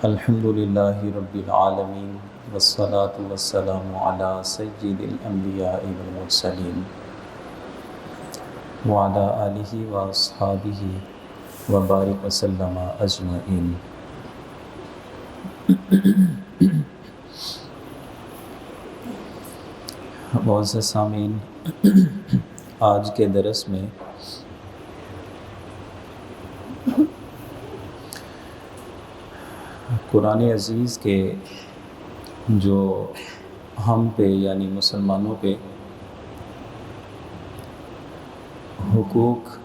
الحمد للہ رب العالمین والصلاة والسلام علی سید الانبیاء والمرسلین وعلی آلہ واصحابہ وبارک وسلم اجمعین۔ معزز سامعین، آج کے درس میں قرآن عزیز کے جو ہم پہ یعنی مسلمانوں پہ حقوق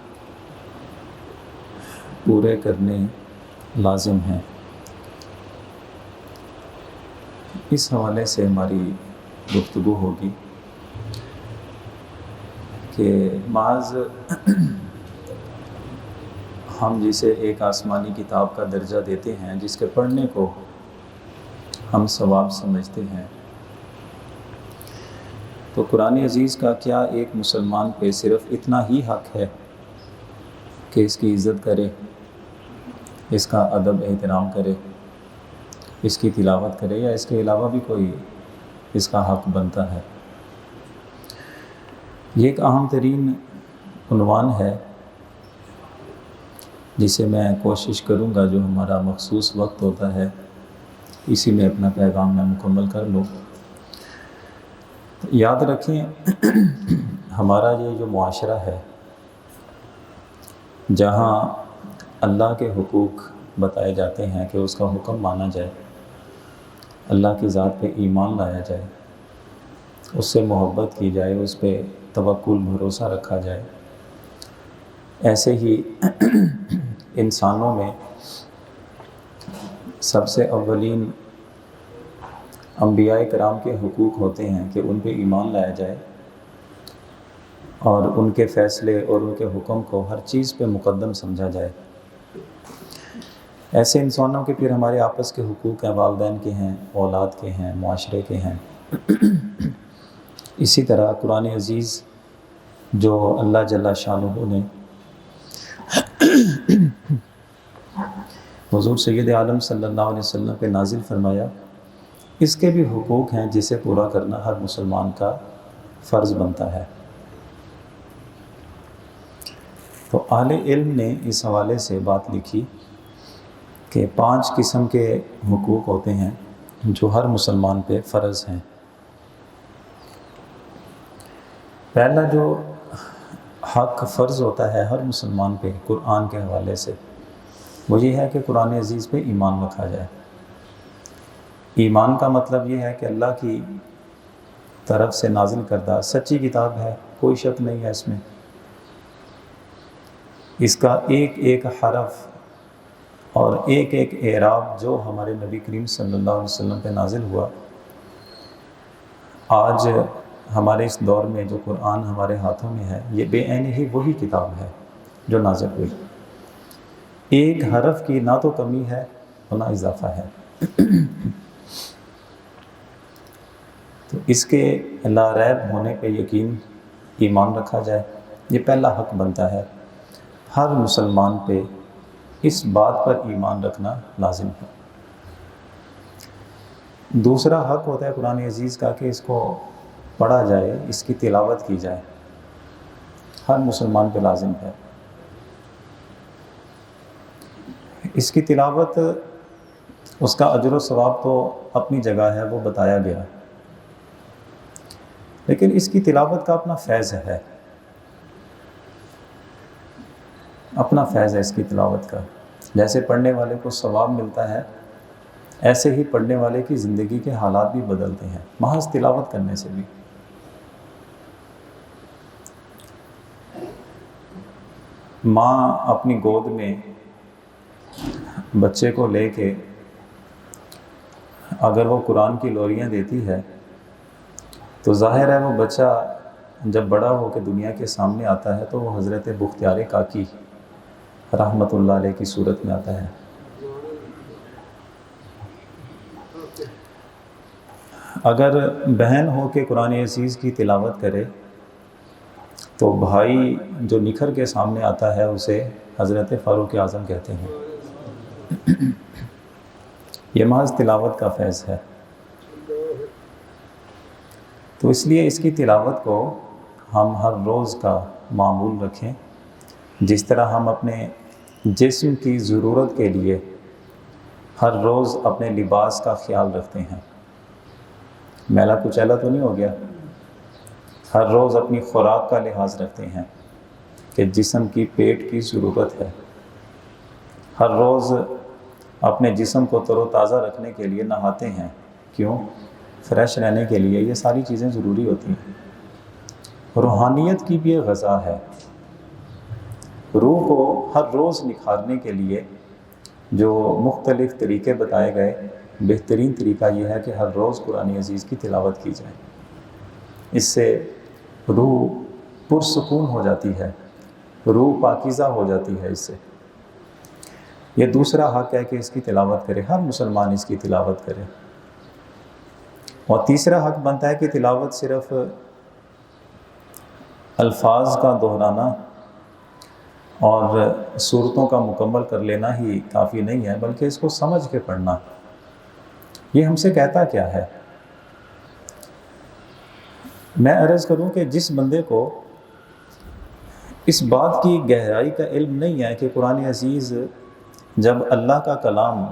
پورے کرنے لازم ہیں، اس حوالے سے ہماری گفتگو ہوگی کہ محض ہم جسے ایک آسمانی کتاب کا درجہ دیتے ہیں، جس کے پڑھنے کو ہم ثواب سمجھتے ہیں، تو قرآن عزیز کا کیا ایک مسلمان پہ صرف اتنا ہی حق ہے کہ اس کی عزت کرے، اس کا ادب احترام کرے، اس کی تلاوت کرے، یا اس کے علاوہ بھی کوئی اس کا حق بنتا ہے؟ یہ ایک اہم ترین عنوان ہے جسے میں کوشش کروں گا جو ہمارا مخصوص وقت ہوتا ہے اسی میں اپنا پیغام میں مکمل کر لوں۔ یاد رکھیں، ہمارا یہ جو معاشرہ ہے جہاں اللہ کے حقوق بتائے جاتے ہیں کہ اس کا حکم مانا جائے، اللہ کی ذات پہ ایمان لایا جائے، اس سے محبت کی جائے، اس پہ توکل بھروسہ رکھا جائے، ایسے ہی انسانوں میں سب سے اولین انبیاء کرام کے حقوق ہوتے ہیں کہ ان پہ ایمان لایا جائے اور ان کے فیصلے اور ان کے حکم کو ہر چیز پہ مقدم سمجھا جائے۔ ایسے انسانوں کے پھر ہمارے آپس کے حقوق ہیں، والدین کے ہیں، اولاد کے ہیں، معاشرے کے ہیں۔ اسی طرح قرآن عزیز جو اللہ جل شانہ نے حضور سید عالم صلی اللہ علیہ وسلم پہ نازل فرمایا، اس کے بھی حقوق ہیں جسے پورا کرنا ہر مسلمان کا فرض بنتا ہے۔ تو اہل علم نے اس حوالے سے بات لکھی کہ 5 قسم کے حقوق ہوتے ہیں جو ہر مسلمان پہ فرض ہیں۔ پہلا جو حق فرض ہوتا ہے ہر مسلمان پہ قرآن کے حوالے سے، وہ یہ ہے کہ قرآن عزیز پہ ایمان رکھا جائے۔ ایمان کا مطلب یہ ہے کہ اللہ کی طرف سے نازل کردہ سچی کتاب ہے، کوئی شک نہیں ہے اس میں، اس کا ایک ایک حرف اور ایک ایک اعراب جو ہمارے نبی کریم صلی اللہ علیہ وسلم پہ نازل ہوا، آج ہمارے اس دور میں جو قرآن ہمارے ہاتھوں میں ہے، یہ بے عین ہی وہی کتاب ہے جو نازل ہوئی، ایک حرف کی نہ تو کمی ہے اور نہ اضافہ ہے۔ تو اس کے لا ریب ہونے پہ یقین ایمان رکھا جائے، یہ پہلا حق بنتا ہے، ہر مسلمان پہ اس بات پر ایمان رکھنا لازم ہے۔ دوسرا حق ہوتا ہے قرآن عزیز کا کہ اس کو پڑھا جائے، اس کی تلاوت کی جائے، ہر مسلمان پہ لازم ہے۔ اس کی تلاوت، اس کا اجر و ثواب تو اپنی جگہ ہے، وہ بتایا گیا، لیکن اس کی تلاوت کا اپنا فیض ہے، اپنا فیض ہے اس کی تلاوت کا۔ جیسے پڑھنے والے کو ثواب ملتا ہے، ایسے ہی پڑھنے والے کی زندگی کے حالات بھی بدلتے ہیں محض تلاوت کرنے سے بھی۔ ماں اپنی گود میں بچے کو لے کے اگر وہ قرآن کی لوریاں دیتی ہے تو ظاہر ہے وہ بچہ جب بڑا ہو کے دنیا کے سامنے آتا ہے تو وہ حضرت بختیار کاکی رحمۃ اللہ علیہ کی صورت میں آتا ہے۔ اگر بہن ہو کے قرآن عزیز کی تلاوت کرے تو بھائی جو نکھر کے سامنے آتا ہے اسے حضرت فاروق اعظم کہتے ہیں۔ یہ محض تلاوت کا فیض ہے، تو اس لیے اس کی تلاوت کو ہم ہر روز کا معمول رکھیں، جس طرح ہم اپنے جسم کی ضرورت کے لیے ہر روز اپنے لباس کا خیال رکھتے ہیں، میلا کچیلا تو نہیں ہو گیا، ہر روز اپنی خوراک کا لحاظ رکھتے ہیں کہ جسم کی پیٹ کی ضرورت ہے، ہر روز اپنے جسم کو تر و تازہ رکھنے کے لیے نہاتے ہیں، کیوں؟ فریش رہنے کے لیے، یہ ساری چیزیں ضروری ہوتی ہیں۔ روحانیت کی بھی یہ غذا ہے، روح کو ہر روز نکھارنے کے لیے جو مختلف طریقے بتائے گئے، بہترین طریقہ یہ ہے کہ ہر روز قرآن عزیز کی تلاوت کی جائے، اس سے روح پرسکون ہو جاتی ہے، روح پاکیزہ ہو جاتی ہے اس سے۔ یہ دوسرا حق ہے کہ اس کی تلاوت کرے، ہر مسلمان اس کی تلاوت کرے۔ اور تیسرا حق بنتا ہے کہ تلاوت صرف الفاظ کا دہرانا اور صورتوں کا مکمل کر لینا ہی کافی نہیں ہے، بلکہ اس کو سمجھ کے پڑھنا۔ یہ ہم سے کہتا کیا ہے؟ میں عرض کروں کہ جس بندے کو اس بات کی گہرائی کا علم نہیں ہے کہ قرآن عزیز جب اللہ کا کلام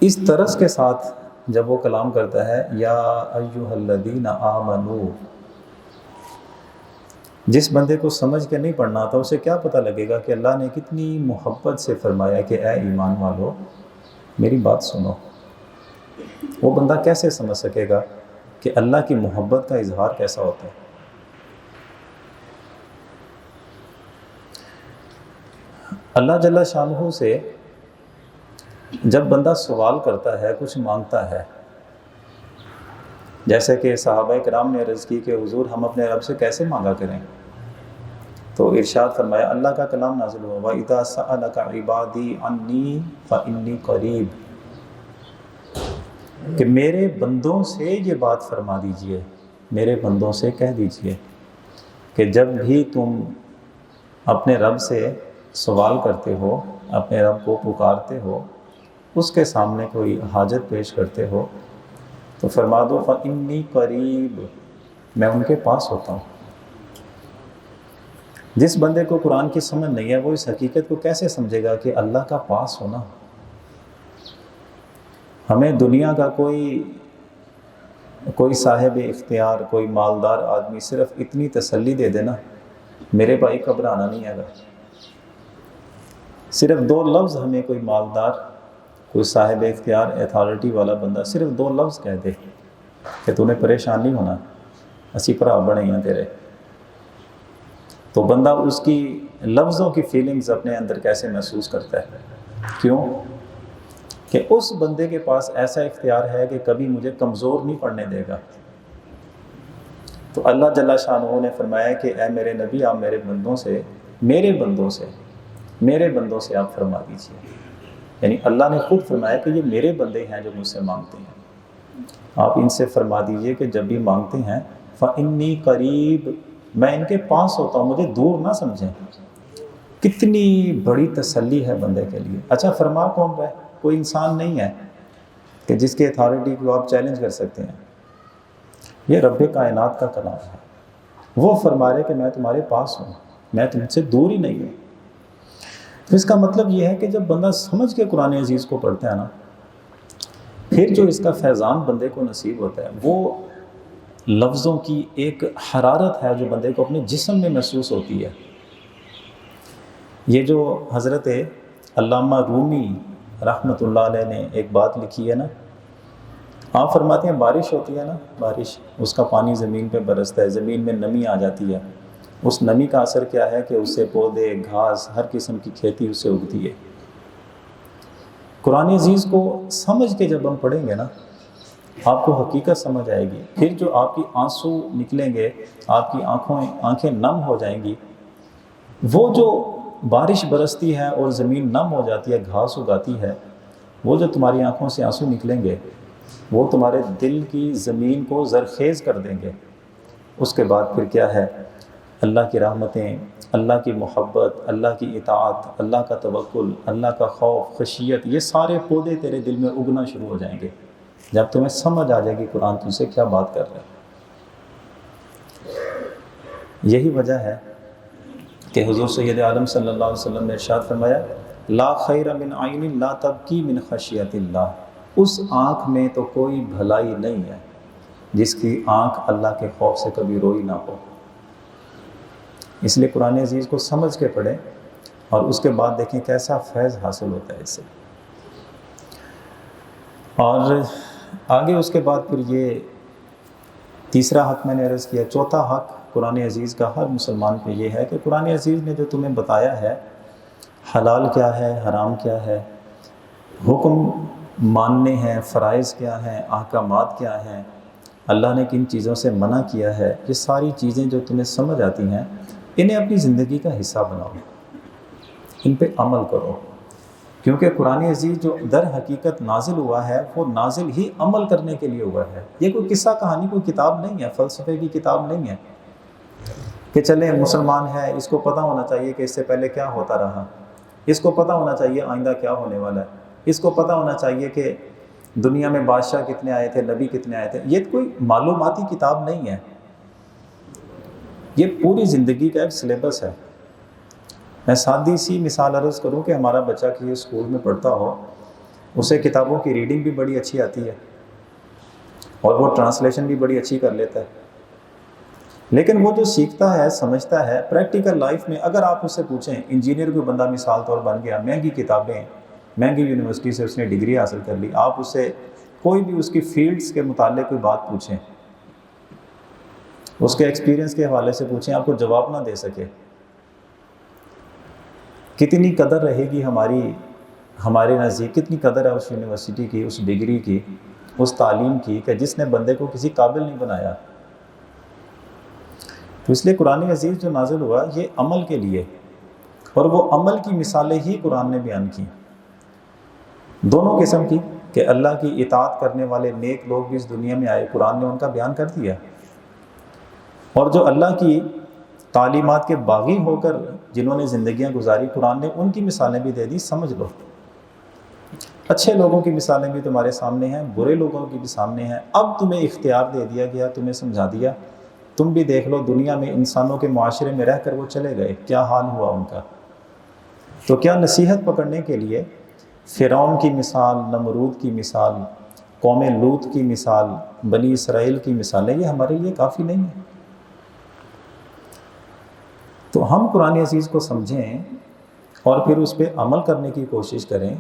اس طرز کے ساتھ جب وہ کلام کرتا ہے، یا ایھا الذین آمنوا، جس بندے کو سمجھ کے نہیں پڑھنا آتا، اسے کیا پتہ لگے گا کہ اللہ نے کتنی محبت سے فرمایا کہ اے ایمان والو میری بات سنو؟ وہ بندہ کیسے سمجھ سکے گا کہ اللہ کی محبت کا اظہار کیسا ہوتا ہے؟ اللہ جل شانہ سے جب بندہ سوال کرتا ہے، کچھ مانگتا ہے، جیسے کہ صحابہ کرام نے عرض کی کہ حضور ہم اپنے رب سے کیسے مانگا کریں، تو ارشاد فرمایا، اللہ کا کلام نازل ہوا، وَإِذَا سَأَلَكَ عِبَادِي عَنِّي فَإِنِّي قَرِيبٌ، کہ میرے بندوں سے یہ بات فرما دیجئے، میرے بندوں سے کہہ دیجئے کہ جب بھی تم اپنے رب سے سوال کرتے ہو، اپنے رب کو پکارتے ہو، اس کے سامنے کوئی حاجت پیش کرتے ہو، تو فرما دو فَإِنِّي قَرِيبٌ، میں ان کے پاس ہوتا ہوں۔ جس بندے کو قرآن کی سمجھ نہیں ہے، وہ اس حقیقت کو کیسے سمجھے گا کہ اللہ کا پاس ہونا؟ ہمیں دنیا کا کوئی صاحب اختیار، کوئی مالدار آدمی صرف اتنی تسلی دے دینا، میرے بھائی گھبرانا نہیں ہے گا، صرف 2 لفظ ہمیں کوئی مالدار، کوئی صاحب اختیار، ایتھارٹی والا بندہ صرف 2 لفظ کہہ دے کہ تو نے پریشان نہیں ہونا، اسی بھرا بنے ہیں تیرے، تو بندہ اس کی لفظوں کی فیلنگز اپنے اندر کیسے محسوس کرتا ہے؟ کیوں؟ کہ اس بندے کے پاس ایسا اختیار ہے کہ کبھی مجھے کمزور نہیں پڑنے دے گا۔ تو اللہ جل شانہ نے فرمایا کہ اے میرے نبی، آپ میرے بندوں سے آپ فرما دیجیے، یعنی اللہ نے خود فرمایا کہ یہ میرے بندے ہیں جو مجھ سے مانگتے ہیں، آپ ان سے فرما دیجیے کہ جب بھی مانگتے ہیں فَإِنِّي قَرِيبٌ، میں ان کے پاس ہوتا ہوں، مجھے دور نہ سمجھیں۔ کتنی بڑی تسلی ہے بندے کے لیے۔ اچھا فرما کون رہا ہے؟ کوئی انسان نہیں ہے کہ جس کے اتھارٹی کو آپ چیلنج کر سکتے ہیں، یہ رب کائنات کا کلام ہے، وہ فرما رہے کہ میں تمہارے پاس ہوں، میں تم سے دور ہی نہیں ہوں۔ تو اس کا مطلب یہ ہے کہ جب بندہ سمجھ کے قرآن عزیز کو پڑھتا ہے نا، پھر جو اس کا فیضان بندے کو نصیب ہوتا ہے، وہ لفظوں کی ایک حرارت ہے جو بندے کو اپنے جسم میں محسوس ہوتی ہے۔ یہ جو حضرت علامہ رومی رحمۃ اللہ علیہ نے ایک بات لکھی ہے نا، آپ فرماتے ہیں بارش ہوتی ہے نا، بارش، اس کا پانی زمین پہ برستا ہے، زمین میں نمی آ جاتی ہے، اس نمی کا اثر کیا ہے کہ اس سے پودے، گھاس، ہر قسم کی کھیتی اس سے اگتی ہے۔ قرآن عزیز کو سمجھ کے جب ہم پڑھیں گے نا، آپ کو حقیقت سمجھ آئے گی، پھر جو آپ کی آنسو نکلیں گے، آپ کی آنکھیں نم ہو جائیں گی، وہ جو بارش برستی ہے اور زمین نم ہو جاتی ہے، گھاس اگاتی ہے، وہ جو تمہاری آنکھوں سے آنسو نکلیں گے، وہ تمہارے دل کی زمین کو زرخیز کر دیں گے۔ اس کے بعد پھر کیا ہے اللہ کی رحمتیں، اللہ کی محبت، اللہ کی اطاعت، اللہ کا توکل، اللہ کا خوف، خشیت، یہ سارے پودے تیرے دل میں اگنا شروع ہو جائیں گے جب تمہیں سمجھ آ جائے گی قرآن تجھ سے کیا بات کر رہا ہے۔ یہی وجہ ہے کہ حضور سید عالم صلی اللہ علیہ وسلم نے ارشاد فرمایا لا خیر من عین لا تبکی من خشیت اللہ، اس آنکھ میں تو کوئی بھلائی نہیں ہے جس کی آنکھ اللہ کے خوف سے کبھی روئی نہ ہو۔ اس لیے قرآن عزیز کو سمجھ کے پڑھیں اور اس کے بعد دیکھیں کیسا فیض حاصل ہوتا ہے اس سے۔ اور آگے اس کے بعد پھر یہ تیسرا حق میں نے عرض کیا۔ چوتھا حق قرآن عزیز کا ہر مسلمان پہ یہ ہے کہ قرآن عزیز نے جو تمہیں بتایا ہے حلال کیا ہے، حرام کیا ہے، حکم ماننے ہیں، فرائض کیا ہیں، احکامات کیا ہیں، اللہ نے کن چیزوں سے منع کیا ہے، یہ ساری چیزیں جو تمہیں سمجھ آتی ہیں انہیں اپنی زندگی کا حصہ بناؤ، ان پہ عمل کرو، کیونکہ قرآن عزیز جو در حقیقت نازل ہوا ہے وہ نازل ہی عمل کرنے کے لیے ہوا ہے۔ یہ کوئی قصہ کہانی، کوئی کتاب نہیں ہے، فلسفے کی کتاب نہیں ہے کہ چلیں مسلمان ہے اس کو پتہ ہونا چاہیے کہ اس سے پہلے کیا ہوتا رہا، اس کو پتہ ہونا چاہیے آئندہ کیا ہونے والا ہے، اس کو پتہ ہونا چاہیے کہ دنیا میں بادشاہ کتنے آئے تھے، نبی کتنے آئے تھے۔ یہ کوئی معلوماتی کتاب نہیں ہے، یہ پوری زندگی کا ایک سلیبس ہے۔ میں سادی سی مثال عرض کروں کہ ہمارا بچہ کسی اسکول میں پڑھتا ہو، اسے کتابوں کی ریڈنگ بھی بڑی اچھی آتی ہے اور وہ ٹرانسلیشن بھی بڑی اچھی کر لیتا ہے، لیکن وہ جو سیکھتا ہے، سمجھتا ہے، پریکٹیکل لائف میں اگر آپ اس سے پوچھیں، انجینئر کوئی بندہ مثال طور بن گیا، مہنگی کتابیں، مہنگی یونیورسٹی سے اس نے ڈگری حاصل کر لی، آپ اس سے کوئی بھی اس کی فیلڈز کے متعلق کوئی بات پوچھیں، اس کے ایکسپیرینس کے حوالے سے پوچھیں، آپ کو جواب نہ دے سکے۔ کتنی قدر رہے گی ہمارے نزدیک، کتنی قدر ہے اس یونیورسٹی کی، اس ڈگری کی، اس تعلیم کی کہ جس نے بندے کو کسی قابل نہیں بنایا۔ تو اس لیے قرآن عزیز جو نازل ہوا یہ عمل کے لیے، اور وہ عمل کی مثالیں ہی قرآن نے بیان کی، دونوں قسم کی، کہ اللہ کی اطاعت کرنے والے نیک لوگ بھی اس دنیا میں آئے، قرآن نے ان کا بیان کر دیا، اور جو اللہ کی تعلیمات کے باغی ہو کر جنہوں نے زندگیاں گزاری، قرآن نے ان کی مثالیں بھی دے دی، سمجھ لو۔ اچھے لوگوں کی مثالیں بھی تمہارے سامنے ہیں، برے لوگوں کی بھی سامنے ہیں، اب تمہیں اختیار دے دیا گیا، تمہیں سمجھا دیا، تم بھی دیکھ لو دنیا میں انسانوں کے معاشرے میں رہ کر وہ چلے گئے، کیا حال ہوا ان کا۔ تو کیا نصیحت پکڑنے کے لیے فرعون کی مثال، نمرود کی مثال، قوم لوط کی مثال، بنی اسرائیل کی مثالیں یہ ہمارے لیے کافی نہیں ہیں؟ تو ہم قرآن عزیز کو سمجھیں اور پھر اس پہ عمل کرنے کی کوشش کریں۔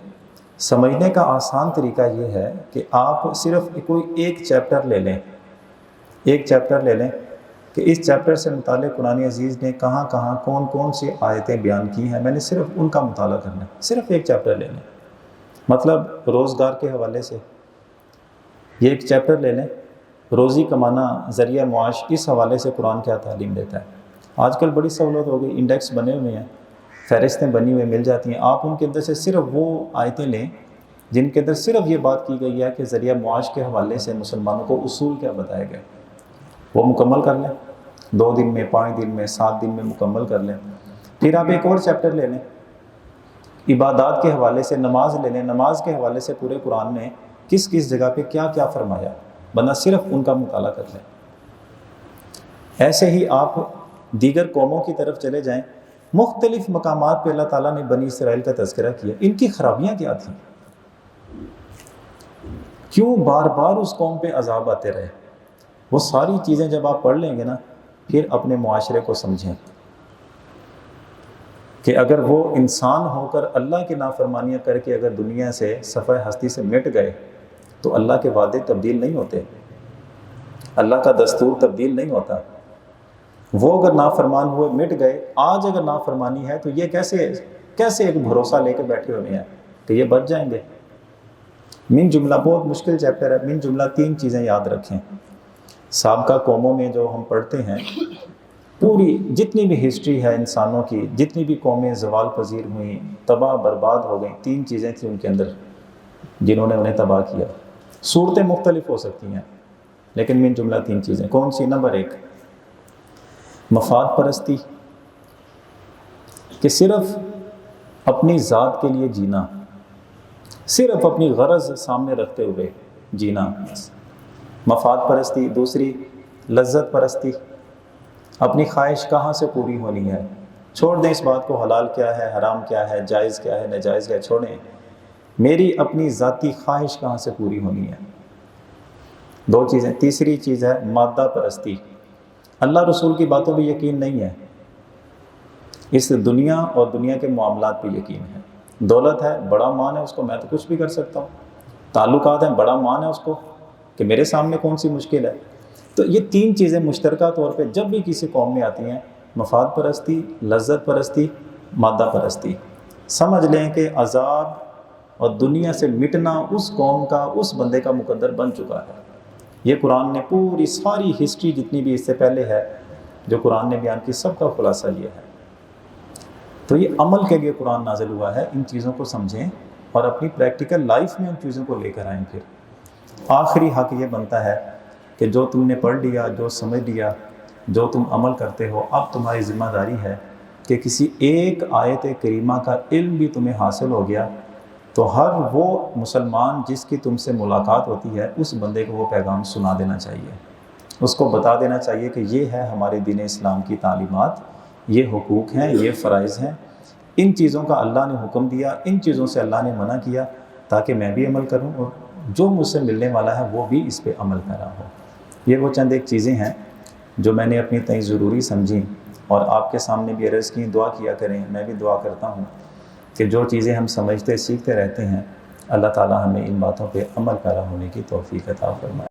سمجھنے کا آسان طریقہ یہ ہے کہ آپ صرف کوئی ایک چیپٹر لے لیں، ایک چیپٹر لے لیں کہ اس چیپٹر سے متعلق قرآن عزیز نے کہاں کہاں کون کون سی آیتیں بیان کی ہیں، میں نے صرف ان کا مطالعہ کرنا ہے، صرف ایک چیپٹر لے لیں۔ مطلب روزگار کے حوالے سے یہ ایک چیپٹر لے لیں، روزی کمانا، ذریعہ معاش، اس حوالے سے قرآن کیا تعلیم دیتا ہے۔ آج کل بڑی سہولت ہو گئی، انڈیکس بنے ہوئے ہیں، فہرستیں بنی ہوئی مل جاتی ہیں، آپ ان کے اندر سے صرف وہ آیتیں لیں جن کے اندر صرف یہ بات کی گئی ہے کہ ذریعہ معاش کے حوالے سے مسلمانوں کو اصول کیا بتائے گئے، وہ مکمل کر لیں، 2 دن میں، 5 دن میں، 7 دن میں مکمل کر لیں۔ پھر آپ ایک اور چیپٹر لے لیں، عبادات کے حوالے سے نماز لے لیں، نماز کے حوالے سے پورے قرآن نے کس کس جگہ پہ کیا کیا فرمایا، بندہ صرف ان کا مطالعہ کر لیں۔ ایسے ہی آپ دیگر قوموں کی طرف چلے جائیں، مختلف مقامات پہ اللہ تعالیٰ نے بنی اسرائیل کا تذکرہ کیا، ان کی خرابیاں کیا تھیں، کیوں بار بار اس قوم پہ عذاب آتے رہے۔ وہ ساری چیزیں جب آپ پڑھ لیں گے نا، پھر اپنے معاشرے کو سمجھیں کہ اگر وہ انسان ہو کر اللہ کی نافرمانیاں کر کے اگر دنیا سے صفحہ ہستی سے مٹ گئے تو اللہ کے وعدے تبدیل نہیں ہوتے، اللہ کا دستور تبدیل نہیں ہوتا۔ وہ اگر نافرمان ہوئے مٹ گئے، آج اگر نافرمانی ہے تو یہ کیسے ایک بھروسہ لے کے بیٹھے ہوئے ہیں کہ یہ بچ جائیں گے۔ من جملہ بہت مشکل چیپٹر ہے، من جملہ 3 چیزیں یاد رکھیں۔ سابقہ قوموں میں جو ہم پڑھتے ہیں، پوری جتنی بھی ہسٹری ہے انسانوں کی، جتنی بھی قومیں زوال پذیر ہوئیں، تباہ برباد ہو گئیں، 3 چیزیں تھیں ان کے اندر جنہوں نے انہیں تباہ کیا۔ صورتیں مختلف ہو سکتی ہیں لیکن من جملہ 3 چیزیں۔ کون سی؟ نمبر 1، مفاد پرستی کہ صرف اپنی ذات کے لیے جینا، صرف اپنی غرض سامنے رکھتے ہوئے جینا، مفاد پرستی۔ دوسری لذت پرستی، اپنی خواہش کہاں سے پوری ہونی ہے، چھوڑ دیں اس بات کو، حلال کیا ہے، حرام کیا ہے، جائز کیا ہے، ناجائز کیا ہے، چھوڑیں، میری اپنی ذاتی خواہش کہاں سے پوری ہونی ہے۔ دو چیزیں۔ تیسری چیز ہے مادہ پرستی، اللہ رسول کی باتوں پہ یقین نہیں ہے، اس دنیا اور دنیا کے معاملات پہ یقین ہے۔ دولت ہے، بڑا مان ہے اس کو، میں تو کچھ بھی کر سکتا ہوں۔ تعلقات ہیں، بڑا مان ہے اس کو کہ میرے سامنے کون سی مشکل ہے۔ تو یہ تین چیزیں مشترکہ طور پہ جب بھی کسی قوم میں آتی ہیں، مفاد پرستی، لذت پرستی، مادہ پرستی، سمجھ لیں کہ عذاب اور دنیا سے مٹنا اس قوم کا، اس بندے کا مقدر بن چکا ہے۔ یہ قرآن نے پوری ساری ہسٹری جتنی بھی اس سے پہلے ہے جو قرآن نے بیان کی، سب کا خلاصہ یہ ہے۔ تو یہ عمل کے لیے قرآن نازل ہوا ہے، ان چیزوں کو سمجھیں اور اپنی پریکٹیکل لائف میں ان چیزوں کو لے کر آئیں۔ پھر آخری حق یہ بنتا ہے کہ جو تم نے پڑھ لیا، جو سمجھ لیا، جو تم عمل کرتے ہو، اب تمہاری ذمہ داری ہے کہ کسی ایک آیت کریمہ کا علم بھی تمہیں حاصل ہو گیا تو ہر وہ مسلمان جس کی تم سے ملاقات ہوتی ہے اس بندے کو وہ پیغام سنا دینا چاہیے، اس کو بتا دینا چاہیے کہ یہ ہے ہمارے دین اسلام کی تعلیمات، یہ حقوق ہیں، یہ فرائض ہیں، ان چیزوں کا اللہ نے حکم دیا، ان چیزوں سے اللہ نے منع کیا تاکہ میں بھی عمل کروں اور جو مجھ سے ملنے والا ہے وہ بھی اس پہ عمل کرا ہو۔ یہ وہ چند ایک چیزیں ہیں جو میں نے اپنی تئیں ضروری سمجھیں اور آپ کے سامنے بھی عرض کی۔ دعا کیا کریں، میں بھی دعا کرتا ہوں کہ جو چیزیں ہم سمجھتے سیکھتے رہتے ہیں، اللہ تعالی ہمیں ان باتوں پہ عمل پیرا ہونے کی توفیق عطا فرمائے۔